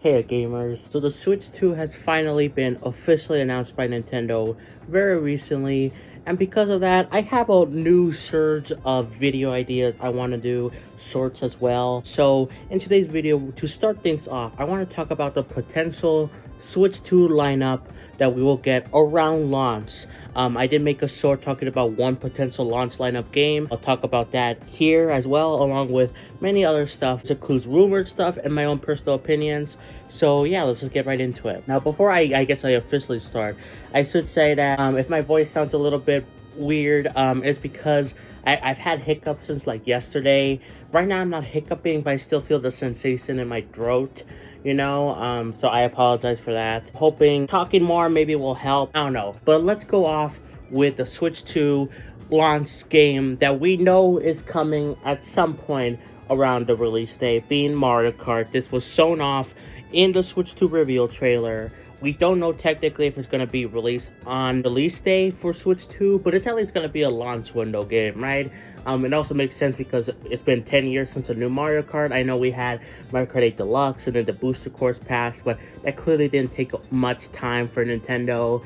Hey gamers, so the Switch 2 has finally been officially announced by Nintendo very recently, and because of that, I have a new surge of video ideas I want to do, sorts as well. So in today's video, to start things off, I want to talk about the potential Switch 2 lineup that we will get around launch. I did make a short talking about one potential launch lineup game. I'll talk about that here as well, along with many other stuff. This includes rumored stuff and my own personal opinions. So yeah, let's just get right into it. Now, before I guess I officially start, I should say that if my voice sounds a little bit weird, it's because I've had hiccups since like yesterday. Right now I'm not hiccuping, but I still feel the sensation in my throat. So I apologize for that. Hoping talking more maybe will help. I don't know. But let's go off with the Switch 2 launch game that we know is coming at some point around the release date, being Mario Kart. This was shown off in the Switch 2 reveal trailer. We don't know technically if it's going to be released on release day for Switch 2, but it's at least going to be a launch window game, right? It also makes sense because it's been 10 years since a new Mario Kart. I know we had Mario Kart 8 Deluxe and then the booster course passed, but that clearly didn't take much time for Nintendo.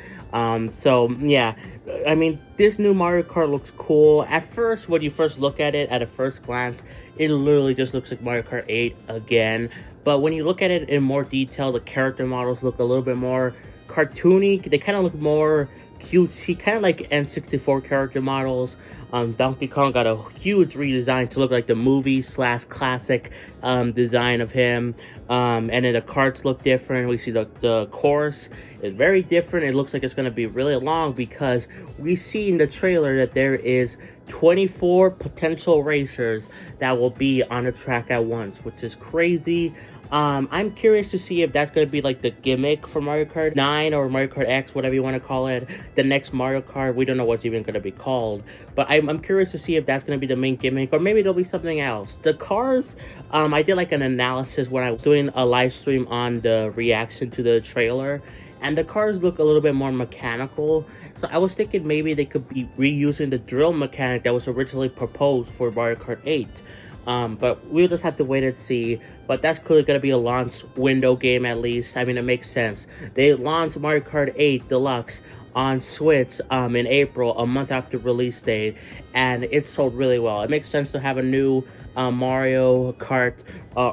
So yeah, I mean, this new Mario Kart looks cool. At first, when you first look at it at a first glance, it literally just looks like Mario Kart 8 again. But when you look at it in more detail, the character models look a little bit more cartoony. They kind of look more cutesy, kind of like N64 character models. Donkey Kong got a huge redesign to look like the movie / classic design of him. And then the carts look different. We see the course is very different. It looks like it's going to be really long because we see in the trailer that there is 24 potential racers that will be on the track at once, which is crazy. I'm curious to see if that's going to be like the gimmick for Mario Kart 9 or Mario Kart X, whatever you want to call it. The next Mario Kart, we don't know what's even going to be called. But I'm curious to see if that's going to be the main gimmick, or maybe there'll be something else. The cars, I did like an analysis when I was doing a live stream on the reaction to the trailer. And the cars look a little bit more mechanical. So I was thinking maybe they could be reusing the drill mechanic that was originally proposed for Mario Kart 8. But we'll just have to wait and see. But that's clearly going to be a launch window game at least. I mean, it makes sense. They launched Mario Kart 8 Deluxe on Switch in April, a month after release date, and it sold really well. It makes sense to have a new Mario Kart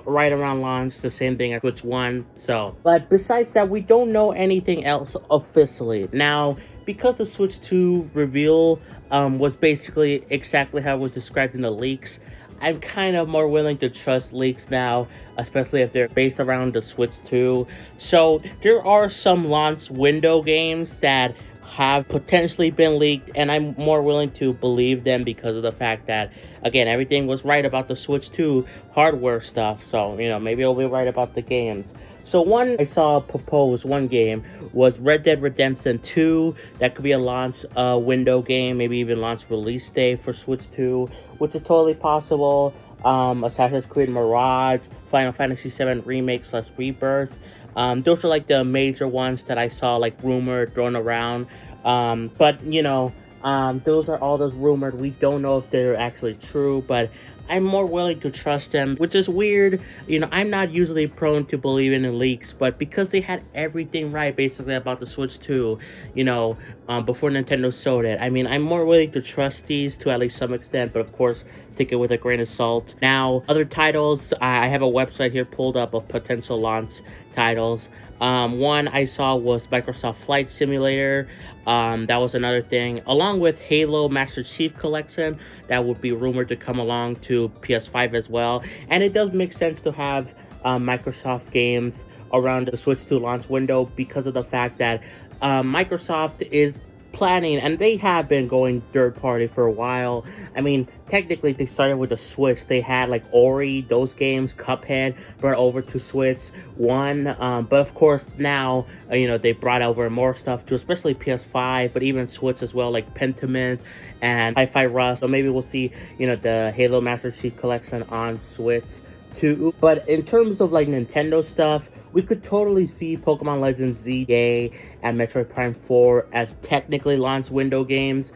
right around launch, the same thing as Switch 1. So, but besides that, we don't know anything else officially. Now, because the Switch 2 reveal was basically exactly how it was described in the leaks, I'm kind of more willing to trust leaks now, especially if they're based around the Switch 2. So there are some launch window games that have potentially been leaked, and I'm more willing to believe them because of the fact that, again, everything was right about the Switch 2 hardware stuff. So, maybe I'll be right about the games. So one I saw proposed, one game, was Red Dead Redemption 2. That could be a launch window game, maybe even launch release day for Switch 2, which is totally possible. Assassin's Creed Mirage, Final Fantasy VII Remake / Rebirth. Those are like the major ones that I saw like rumored, thrown around. But those are all those rumored. We don't know if they're actually true, but I'm more willing to trust them, which is weird. I'm not usually prone to believing in leaks, but because they had everything right basically about the Switch 2, before Nintendo sold it, I mean, I'm more willing to trust these to at least some extent, but of course, take it with a grain of salt. Now, other titles, I have a website here pulled up of potential launch titles. One I saw was Microsoft Flight Simulator. That was another thing, along with Halo Master Chief Collection that would be rumored to come along to PS5 as well. And it does make sense to have Microsoft games around the Switch 2 launch window because of the fact that Microsoft is planning, and they have been going third party for a while. I mean, technically they started with the Switch. They had like Ori, those games, Cuphead, brought over to Switch 1. But of course now, they brought over more stuff to especially PS5, but even Switch as well, like Pentiment and Hi-Fi Rush. So maybe we'll see, the Halo Master Chief Collection on Switch 2. But in terms of like Nintendo stuff, we could totally see Pokemon Legends ZA and Metroid Prime 4 as technically launch window games.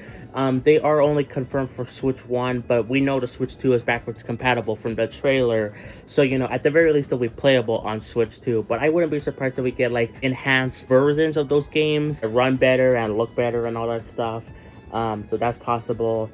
They are only confirmed for Switch 1, but we know the Switch 2 is backwards compatible from the trailer. So, at the very least, they'll be playable on Switch 2. But I wouldn't be surprised if we get, like, enhanced versions of those games that run better and look better and all that stuff. So that's possible.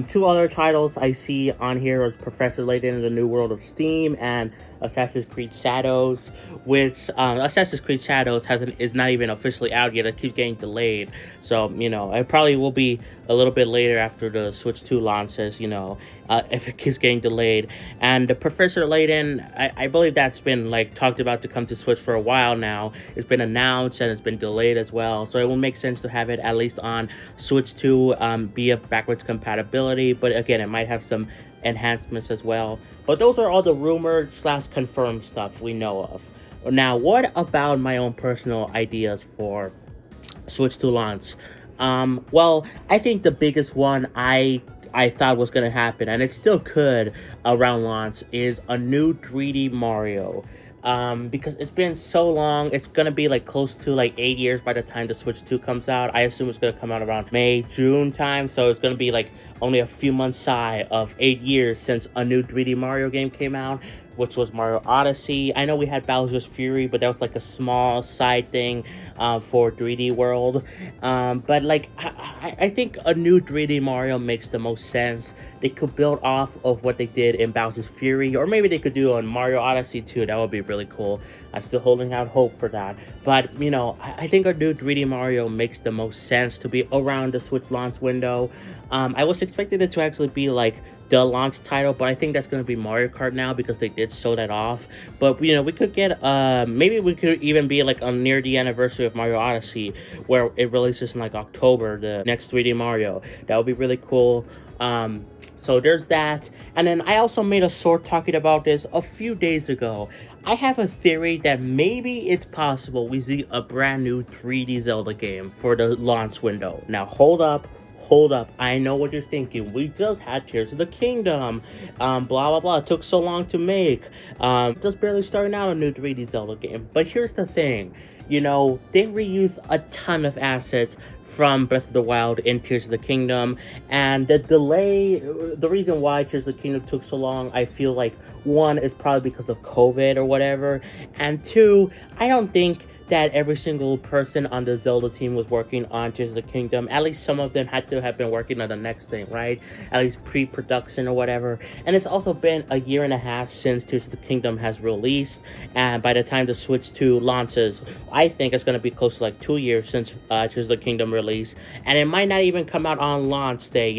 Two other titles I see on here is Professor Layton in the New World of Steam and Assassin's Creed Shadows, which Assassin's Creed Shadows is not even officially out yet. It keeps getting delayed. So, it probably will be a little bit later after the Switch 2 launches, if it keeps getting delayed. And the Professor Layton, I believe that's been like talked about to come to Switch for a while now. It's been announced and it's been delayed as well. So it will make sense to have it at least on Switch 2 via backwards compatibility. But again, it might have some enhancements as well. But those are all the rumored / confirmed stuff we know of. Now, what about my own personal ideas for Switch 2 launch? Well, I think the biggest one I thought was going to happen, and it still could around launch, is a new 3D Mario. Because it's been so long. It's going to be like close to like 8 years by the time the Switch 2 comes out. I assume it's going to come out around May, June time. So it's going to be like only a few months shy of 8 years since a new 3D Mario game came out, which was Mario Odyssey. I know we had Bowser's Fury, but that was like a small side thing for 3D World. But like, I think a new 3D Mario makes the most sense. They could build off of what they did in Bowser's Fury, or maybe they could do on Mario Odyssey too. That would be really cool. I'm still holding out hope for that. But, I think a new 3D Mario makes the most sense to be around the Switch launch window. I was expecting it to actually be like the launch title, but I think that's going to be Mario Kart now because they did show that off. But, we could get, maybe we could even be like on near the anniversary of Mario Odyssey, where it releases in like October, the next 3D Mario. That would be really cool. So there's that. And then I also made a short talking about this a few days ago. I have a theory that maybe it's possible we see a brand new 3D Zelda game for the launch window. Now, hold up. I know what you're thinking. We just had Tears of the Kingdom. Blah, blah, blah. It took so long to make. Just barely starting out a new 3D Zelda game. But here's the thing. They reuse a ton of assets from Breath of the Wild in Tears of the Kingdom, and the reason why Tears of the Kingdom took so long, I feel like, one, is probably because of COVID or whatever, and two, I don't think that every single person on the Zelda team was working on Tears of the Kingdom. At least some of them had to have been working on the next thing, right? At least pre-production or whatever. And it's also been a year and a half since Tears of the Kingdom has released. And by the time the Switch 2 launches, I think it's going to be close to like 2 years since Tears of the Kingdom released. And it might not even come out on launch day,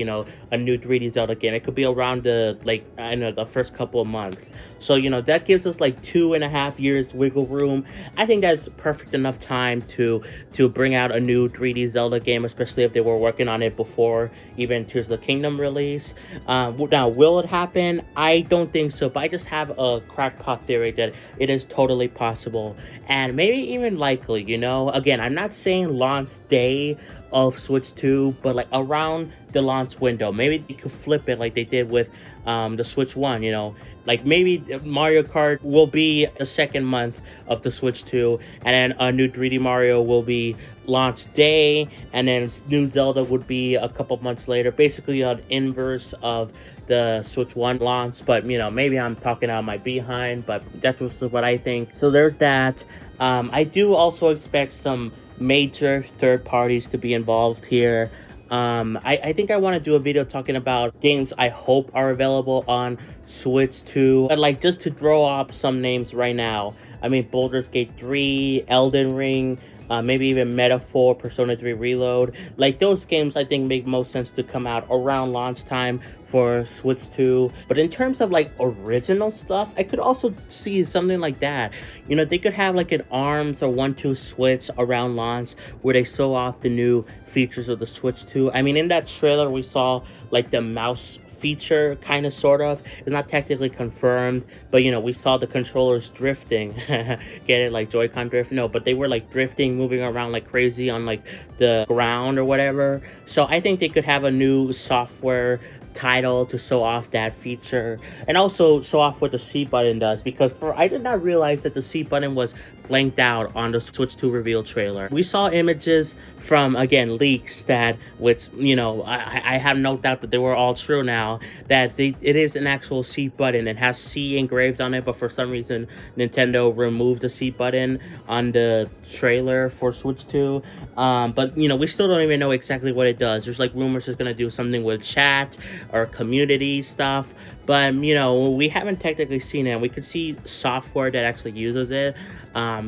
a new 3D Zelda game. It could be around the first couple of months. So, that gives us like 2.5 years wiggle room. I think that's perfect enough time to bring out a new 3D Zelda game, especially if they were working on it before even Tears of the Kingdom release. Now, will it happen? I don't think so, but I just have a crackpot theory that it is totally possible and maybe even likely, Again, I'm not saying launch day of Switch 2, but like around the launch window. Maybe they could flip it like they did with the Switch 1, Like maybe Mario Kart will be the second month of the Switch 2, and then a new 3D Mario will be launch day, and then new Zelda would be a couple months later. Basically an inverse of the Switch 1 launch, but maybe I'm talking out my behind, but that's what I think. So there's that. I do also expect some major third parties to be involved here. I think I want to do a video talking about games I hope are available on Switch 2. But like, just to throw up some names right now, I mean, Baldur's Gate 3, Elden Ring, maybe even Metaphor, Persona 3 Reload. Like, those games I think make most sense to come out around launch time for Switch 2. But in terms of like original stuff, I could also see something like that. They could have like an ARMS or 1-2 Switch around launch where they show off the new features of the Switch 2. I mean, in that trailer we saw like the mouse feature, kind of, sort of. It's not technically confirmed, but we saw the controllers drifting. Get it, like Joy-Con drift? No, but they were like drifting, moving around like crazy on like the ground or whatever. So I think they could have a new software title to show off that feature, and also show off what the C button does, because I did not realize that the C button was blanked out on the Switch 2 reveal trailer. We saw images from, again, leaks that, which, you know, I have no doubt that they were all true now, that it is an actual C button. It has C engraved on it, but for some reason, Nintendo removed the C button on the trailer for Switch 2. But, you know, we still don't even know exactly what it does. There's like rumors it's going to do something with chat or community stuff. But, you know, we haven't technically seen it. We could see software that actually uses it.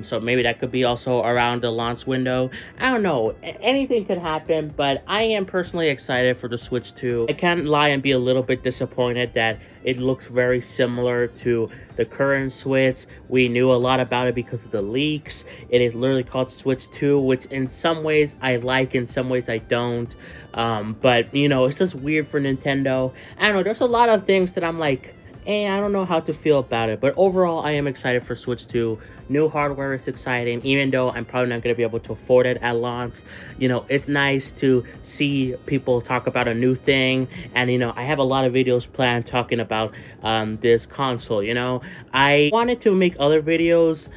So maybe that could be also around the launch window. I don't know. Anything could happen, but I am personally excited for the Switch 2. I can't lie and be a little bit disappointed that it looks very similar to the current Switch. We knew a lot about it because of the leaks. It is literally called Switch 2, which in some ways I like, in some ways I don't. But, you know, it's just weird for Nintendo. I don't know, there's a lot of things that I'm like, I don't know how to feel about it. But overall, I am excited for Switch 2. New hardware is exciting, even though I'm probably not going to be able to afford it at launch. You know, it's nice to see people talk about a new thing. And, you know, I have a lot of videos planned talking about this console, you know. I wanted to make other videos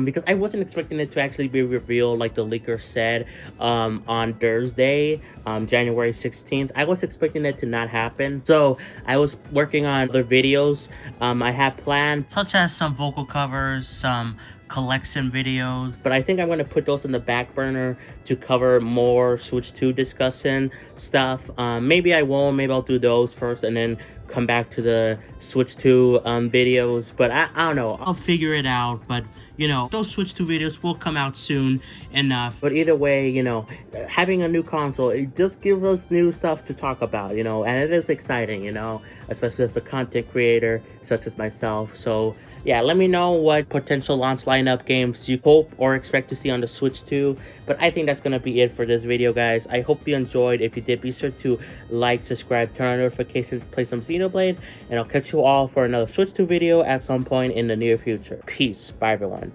because I wasn't expecting it to actually be revealed like the leaker said on Thursday, January 16th. I was expecting it to not happen. So I was working on other videos I have planned, such as some vocal covers, some collection videos, but I think I'm going to put those in the back burner to cover more Switch 2 discussion stuff. Maybe I won't, maybe I'll do those first and then come back to the Switch 2 videos, but I don't know, I'll figure it out. But you know, those Switch 2 videos will come out soon enough. But either way, you know, having a new console, it just gives us new stuff to talk about, you know, and it is exciting, you know, especially as a content creator such as myself. So yeah, let me know what potential launch lineup games you hope or expect to see on the Switch 2. But I think that's going to be it for this video, guys. I hope you enjoyed. If you did, be sure to like, subscribe, turn on notifications, play some Xenoblade, and I'll catch you all for another Switch 2 video at some point in the near future. Peace. Bye, everyone.